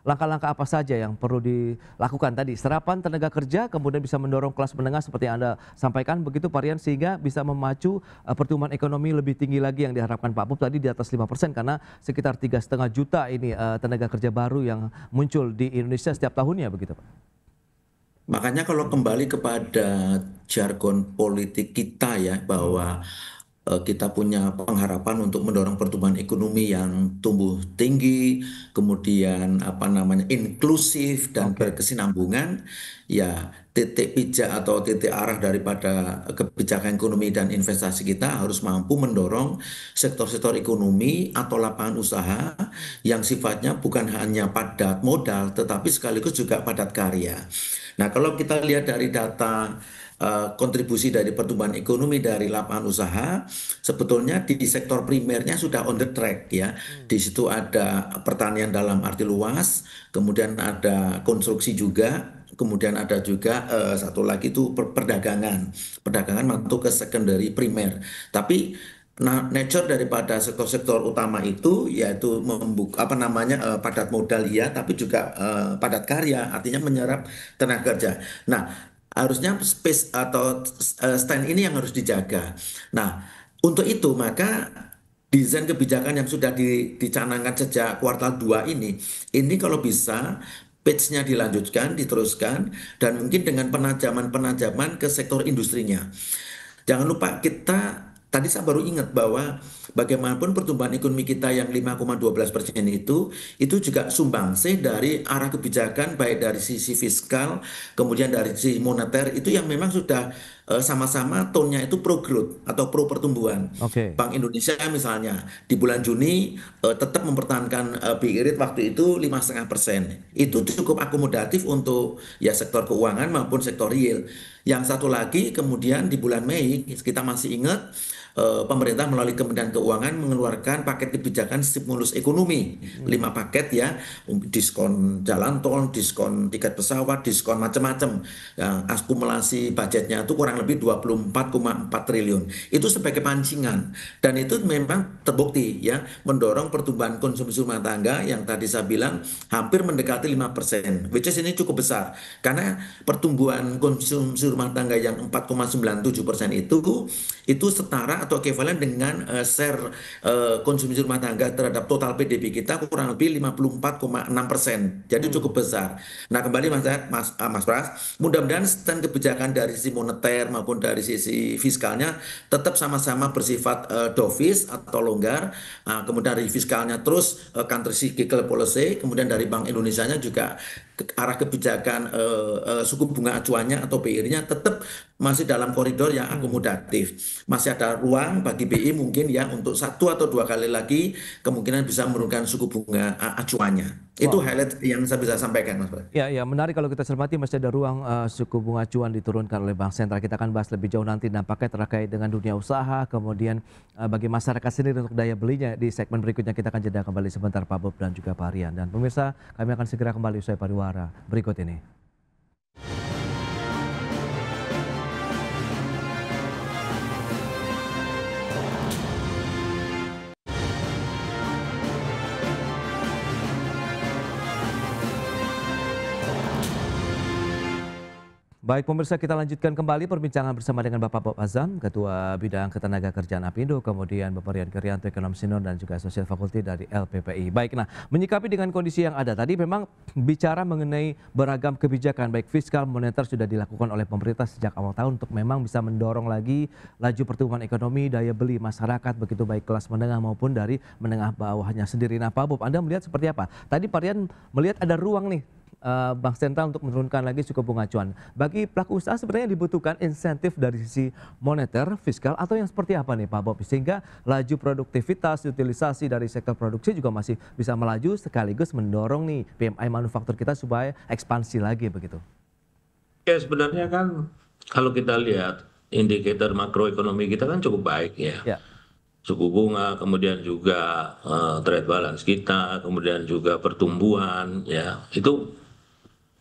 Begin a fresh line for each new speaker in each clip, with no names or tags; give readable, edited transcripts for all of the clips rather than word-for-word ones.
langkah-langkah apa saja yang perlu dilakukan tadi? Serapan tenaga kerja, kemudian bisa mendorong kelas menengah seperti yang Anda sampaikan begitu Pak Rian, sehingga bisa memacu pertumbuhan ekonomi lebih tinggi lagi yang diharapkan Pak Bob tadi di atas 5% karena sekitar 3,5 juta ini tenaga kerja baru yang muncul di Indonesia setiap tahunnya begitu Pak.
Makanya kalau kembali kepada jargon politik kita ya,
Hmm,
bahwa kita punya pengharapan untuk mendorong pertumbuhan ekonomi yang tumbuh tinggi, kemudian apa namanya inklusif dan
oke.
berkesinambungan, ya titik pijak atau titik arah daripada kebijakan ekonomi dan investasi kita harus mampu mendorong sektor-sektor ekonomi atau lapangan usaha yang sifatnya bukan hanya padat modal, tetapi sekaligus juga padat karya. Nah, kalau kita lihat dari data kontribusi dari pertumbuhan ekonomi dari lapangan usaha, sebetulnya di sektor primernya sudah on the track ya.
Hmm,
Di situ ada pertanian dalam arti luas, kemudian ada konstruksi juga, kemudian ada juga satu lagi itu perdagangan. Perdagangan masuk ke secondary primer. Tapi nature daripada sektor-sektor utama itu yaitu membuka apa namanya padat modal ya, tapi juga padat karya, artinya menyerap tenaga kerja. Nah, harusnya space atau stand ini yang harus dijaga. Nah, untuk itu maka desain kebijakan yang sudah dicanangkan sejak kuartal 2 ini kalau bisa pace-nya dilanjutkan, diteruskan, dan mungkin dengan penajaman-penajaman ke sektor industrinya. Jangan lupa kita tadi saya baru ingat bahwa bagaimanapun pertumbuhan ekonomi kita yang 5,12% itu juga sumbangsih dari arah kebijakan baik dari sisi fiskal kemudian dari sisi moneter itu yang memang sudah sama-sama tone-nya itu pro growth atau pro pertumbuhan.
oke.
Bank Indonesia misalnya di bulan Juni tetap mempertahankan BI rate waktu itu 5,5%. Itu cukup akomodatif untuk ya sektor keuangan maupun sektor real. Yang satu lagi kemudian di bulan Mei kita masih ingat pemerintah melalui Kementerian Keuangan mengeluarkan paket kebijakan stimulus ekonomi,
Hmm,
5 paket ya, diskon jalan tol, diskon tiket pesawat, diskon macam-macam. Ya, akumulasi budgetnya itu kurang lebih 24,4 triliun. Itu sebagai pancingan dan itu memang terbukti ya mendorong pertumbuhan konsumsi rumah tangga yang tadi saya bilang hampir mendekati 5%, which is ini cukup besar karena pertumbuhan konsumsi rumah tangga yang 4,97% itu setara atau ekivalen dengan share konsumsi rumah tangga terhadap total PDB kita kurang lebih 54,6%. Jadi
hmm.
cukup besar. Nah, kembali Mas Pras, mudah-mudahan stand kebijakan dari sisi moneter maupun dari sisi fiskalnya tetap sama-sama bersifat dovish atau longgar. Kemudian dari fiskalnya terus counter cyclical policy, kemudian dari Bank Indonesianya juga arah kebijakan suku bunga acuannya atau BI-nya tetap masih dalam koridor yang
Hmm.
akomodatif. Masih ada ruang bagi BI mungkin ya untuk satu atau dua kali lagi kemungkinan bisa menurunkan suku bunga acuannya. Itu
Wow.
highlight yang saya bisa sampaikan, Mas Bro.
Ya, ya menarik kalau kita cermati masih ada ruang suku bunga acuan diturunkan oleh Bank Sentral. Kita akan bahas lebih jauh nanti dampaknya terkait dengan dunia usaha, kemudian bagi masyarakat sendiri untuk daya belinya di segmen berikutnya. Kita akan jeda kembali sebentar Pak Bob dan juga Pak Rian. Dan pemirsa, kami akan segera kembali usai pariwara berikut ini. Baik pemirsa, kita lanjutkan kembali perbincangan bersama dengan Bapak Bob Azam, Ketua Bidang Ketenagakerjaan Apindo, kemudian Bapak Rian Krianto, Ekonom Senior dan juga Sosial Fakulti dari LPPI. Baik, nah menyikapi dengan kondisi yang ada tadi memang bicara mengenai beragam kebijakan baik fiskal, moneter sudah dilakukan oleh pemerintah sejak awal tahun untuk memang bisa mendorong lagi laju pertumbuhan ekonomi, daya beli masyarakat begitu baik kelas menengah maupun dari menengah bawahnya sendiri. Nah Pak Bob, Anda melihat seperti apa? Tadi Pak Rian melihat ada ruang nih Bank Sentral untuk menurunkan lagi suku bunga acuan. Bagi pelaku usaha sebenarnya dibutuhkan insentif dari sisi moneter, fiskal, atau yang seperti apa nih Pak Bob? Sehingga laju produktivitas, utilisasi dari sektor produksi juga masih bisa melaju sekaligus mendorong nih PMI manufaktur kita supaya ekspansi lagi begitu.
Ya sebenarnya kan kalau kita lihat indikator makroekonomi kita kan cukup baik ya.
Ya,
Suku bunga, kemudian juga trade balance kita, kemudian juga pertumbuhan ya. Itu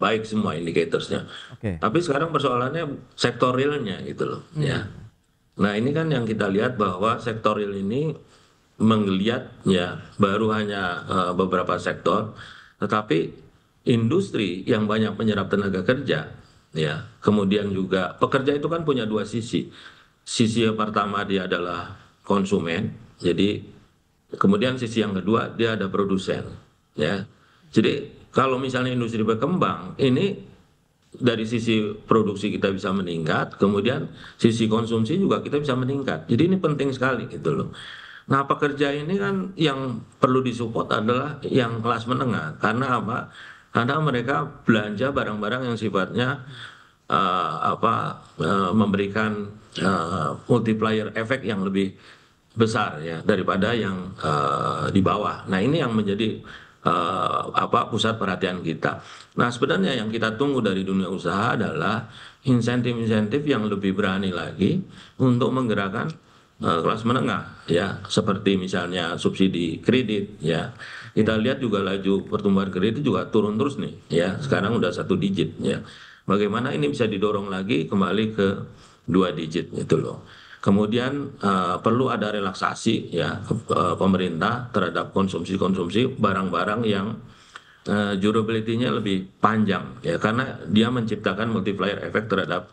baik semua indikatorsnya.
oke.
Tapi sekarang persoalannya sektor realnya gitu loh ya.
Hmm,
Nah ini kan yang kita lihat bahwa sektor real ini menggeliat ya baru hanya beberapa sektor, tetapi industri yang banyak menyerap tenaga kerja, ya. Kemudian juga pekerja itu kan punya dua sisi. Sisi yang pertama dia adalah konsumen, jadi kemudian sisi yang kedua dia ada produsen, ya. Jadi kalau misalnya industri berkembang, ini dari sisi produksi kita bisa meningkat, kemudian sisi konsumsi juga kita bisa meningkat. Jadi ini penting sekali gitu loh. Nah, pekerja ini kan yang perlu disupport adalah yang kelas menengah. Karena apa? Karena mereka belanja barang-barang yang sifatnya memberikan multiplier efek yang lebih besar ya daripada yang di bawah. Nah, ini yang menjadi pusat perhatian kita. Nah, sebenarnya yang kita tunggu dari dunia usaha adalah insentif-insentif yang lebih berani lagi untuk menggerakkan kelas menengah ya, seperti misalnya subsidi kredit ya. Kita lihat juga laju pertumbuhan kredit juga turun terus nih ya. Sekarang udah 1 digit ya. Bagaimana ini bisa didorong lagi kembali ke 2 digit gitu loh. Kemudian perlu ada relaksasi ya pemerintah terhadap konsumsi barang-barang yang durability-nya lebih panjang ya, karena dia menciptakan multiplier efek terhadap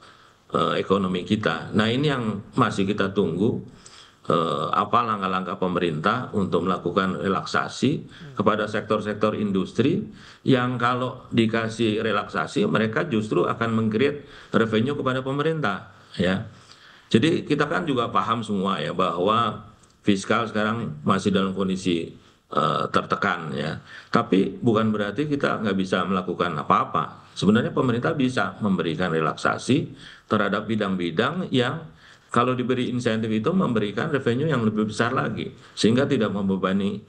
ekonomi kita. Nah, ini yang masih kita tunggu apa langkah-langkah pemerintah untuk melakukan relaksasi kepada sektor-sektor industri yang kalau dikasih relaksasi mereka justru akan meng-create revenue kepada pemerintah ya. Jadi kita kan juga paham semua ya bahwa fiskal sekarang masih dalam kondisi tertekan ya. Tapi bukan berarti kita nggak bisa melakukan apa-apa. Sebenarnya pemerintah bisa memberikan relaksasi terhadap bidang-bidang yang kalau diberi insentif itu memberikan revenue yang lebih besar lagi sehingga tidak membebani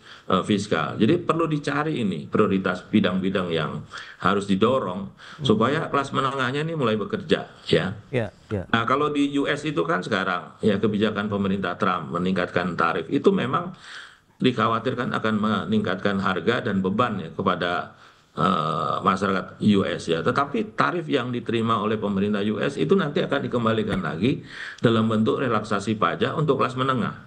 fiskal. Jadi perlu dicari ini prioritas bidang-bidang yang harus didorong supaya kelas menengahnya ini mulai bekerja ya.
Ya, ya.
Nah, kalau di US itu kan sekarang ya kebijakan pemerintah Trump meningkatkan tarif itu memang dikhawatirkan akan meningkatkan harga dan beban ya kepada masyarakat US ya. Tetapi tarif yang diterima oleh pemerintah US itu nanti akan dikembalikan lagi dalam bentuk relaksasi pajak untuk kelas menengah.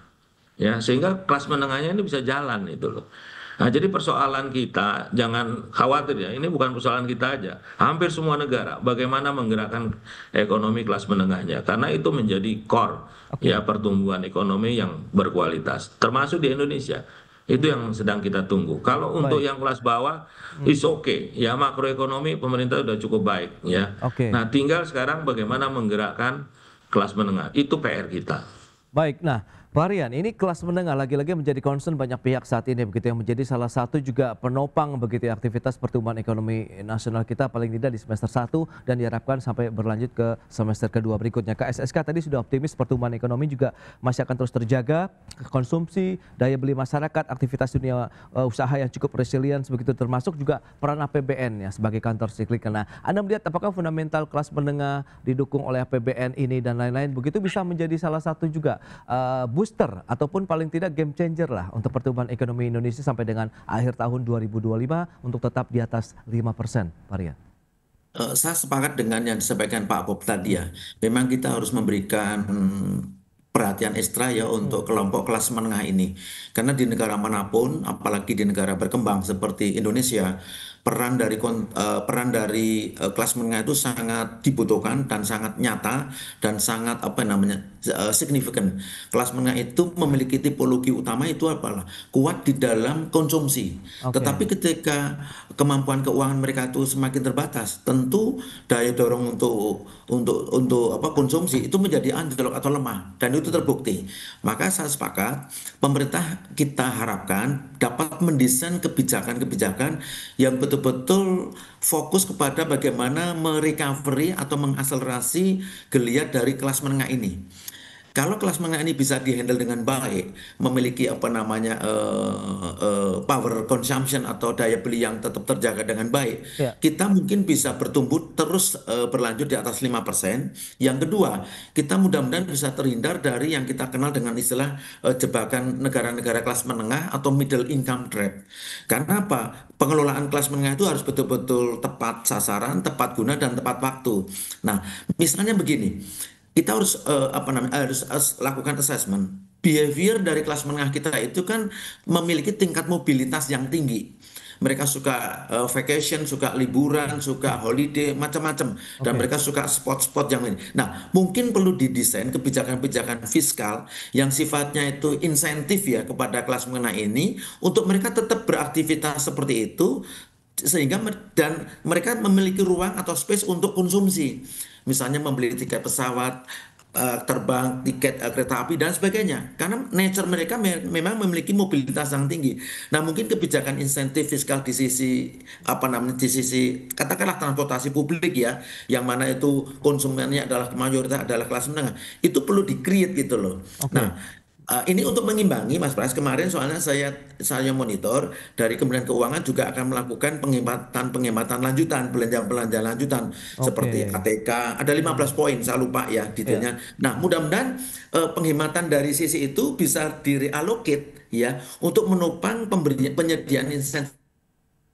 Ya, sehingga kelas menengahnya ini bisa jalan itu loh. Nah, jadi persoalan kita jangan khawatir ya, ini bukan persoalan kita aja. Hampir semua negara bagaimana menggerakkan ekonomi kelas menengahnya karena itu menjadi core ya pertumbuhan ekonomi yang berkualitas termasuk di Indonesia. Itu yang sedang kita tunggu. Kalau untuk
Baik.
yang kelas bawah is okay ya, makroekonomi pemerintah sudah cukup baik ya.
Oke.
Nah, tinggal sekarang bagaimana menggerakkan kelas menengah. Itu PR kita.
Baik, nah Pak Rian, ini kelas menengah lagi-lagi menjadi concern banyak pihak saat ini begitu yang menjadi salah satu juga penopang begitu ya, aktivitas pertumbuhan ekonomi nasional kita paling tidak di semester 1 dan diharapkan sampai berlanjut ke semester kedua berikutnya. KSSK tadi sudah optimis pertumbuhan ekonomi juga masih akan terus terjaga, konsumsi, daya beli masyarakat, aktivitas dunia usaha yang cukup resilient begitu termasuk juga peran APBN ya sebagai counter cyclical. Nah, Anda melihat apakah fundamental kelas menengah didukung oleh APBN ini dan lain-lain begitu bisa menjadi salah satu juga booster ataupun paling tidak game changer lah untuk pertumbuhan ekonomi Indonesia sampai dengan akhir tahun 2025 untuk tetap di atas 5%, Pak Rian.
Saya sepakat dengan yang disampaikan Pak Bob tadi ya. Memang kita harus memberikan perhatian ekstra ya untuk kelompok kelas menengah ini. Karena di negara manapun, apalagi di negara berkembang seperti Indonesia, peran dari kelas menengah itu sangat dibutuhkan dan sangat nyata dan sangat signifikan. Kelas menengah itu memiliki tipologi utama itu apalah kuat di dalam konsumsi.
Oke.
Tetapi ketika kemampuan keuangan mereka itu semakin terbatas, tentu daya dorong untuk konsumsi itu menjadi anjlok atau lemah dan itu terbukti. Maka saya sepakat pemerintah kita harapkan dapat mendesain kebijakan-kebijakan yang betul-betul fokus kepada bagaimana merecovery atau mengakselerasi geliat dari kelas menengah ini. Kalau kelas menengah ini bisa dihandle dengan baik, memiliki power consumption atau daya beli yang tetap terjaga dengan baik,
Ya.
kita mungkin bisa bertumbuh terus berlanjut di atas 5%. Yang kedua, kita mudah-mudahan bisa terhindar dari yang kita kenal dengan istilah jebakan negara-negara kelas menengah atau middle income trap. Karena apa? Pengelolaan kelas menengah itu harus betul-betul tepat sasaran, tepat guna dan tepat waktu. Nah, misalnya begini, kita harus lakukan assessment. Behavior dari kelas menengah kita itu kan memiliki tingkat mobilitas yang tinggi. mereka suka vacation, suka liburan, suka holiday, macam-macam. Dan
Oke.
mereka suka spot-spot yang ini. Nah, mungkin perlu didesain kebijakan-kebijakan fiskal yang sifatnya itu insentif ya kepada kelas menengah ini untuk mereka tetap beraktivitas seperti itu sehingga dan mereka memiliki ruang atau space untuk konsumsi. Misalnya membeli tiket pesawat, terbang, tiket kereta api dan sebagainya. Karena nature mereka memang memiliki mobilitas yang tinggi. Nah, mungkin kebijakan insentif fiskal di sisi apa namanya di sisi katakanlah transportasi publik ya, yang mana itu konsumennya adalah mayoritas adalah kelas menengah, itu perlu di-create gitu loh.
Oke.
Nah, ini untuk mengimbangi Mas Pras, kemarin soalnya saya monitor dari Kementerian Keuangan juga akan melakukan penghematan lanjutan, belanja lanjutan seperti
Oke.
ATK, ada 15 poin, saya lupa ya
Ya.
detailnya. Nah, mudah-mudahan penghematan dari sisi itu bisa direallocate ya untuk menopang penyediaan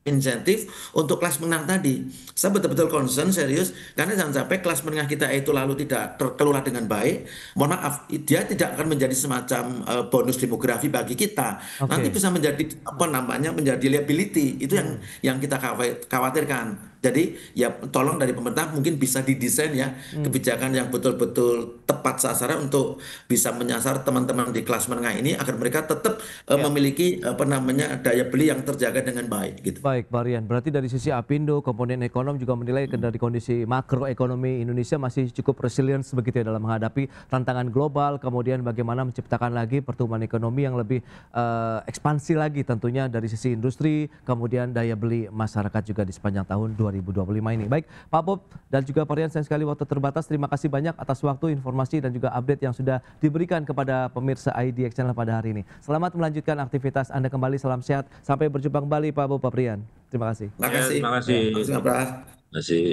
insentif untuk kelas menengah tadi. Saya betul-betul concern serius karena jangan sampai kelas menengah kita itu lalu tidak terkelola dengan baik. Mohon maaf, dia tidak akan menjadi semacam bonus demografi bagi kita. Nanti
Oke.
bisa menjadi apa namanya menjadi liability. Itu
Hmm.
yang kita khawatirkan. Jadi ya tolong dari pemerintah mungkin bisa didesain ya
Hmm.
kebijakan yang betul-betul tepat sasaran untuk bisa menyasar teman-teman di kelas menengah ini agar mereka tetap
Ya.
memiliki apa namanya daya beli yang terjaga dengan baik gitu.
Baik, Pak Rian. Berarti dari sisi Apindo, komponen ekonom juga menilai dari kondisi makroekonomi Indonesia masih cukup resilient begitu ya dalam menghadapi tantangan global, kemudian bagaimana menciptakan lagi pertumbuhan ekonomi yang lebih ekspansi lagi tentunya dari sisi industri, kemudian daya beli masyarakat juga di sepanjang tahun 2025 ini. Baik, Pak Bob dan juga Pak Rian, sayang sekali waktu terbatas. Terima kasih banyak atas waktu, informasi dan juga update yang sudah diberikan kepada pemirsa IDX Channel pada hari ini. Selamat melanjutkan aktivitas Anda kembali. Salam sehat. Sampai berjumpa kembali Pak Bob, Pak Rian. Terima kasih.
Terima
Ya,
kasih.
terima kasih.
Ya.
Terima kasih, Mas Pras.
Terima kasih.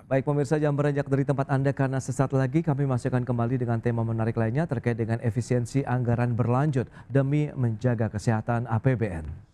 Baik pemirsa, jangan beranjak dari tempat Anda karena sesaat lagi kami masih akan kembali dengan tema menarik lainnya terkait dengan efisiensi anggaran berlanjut demi menjaga kesehatan APBN.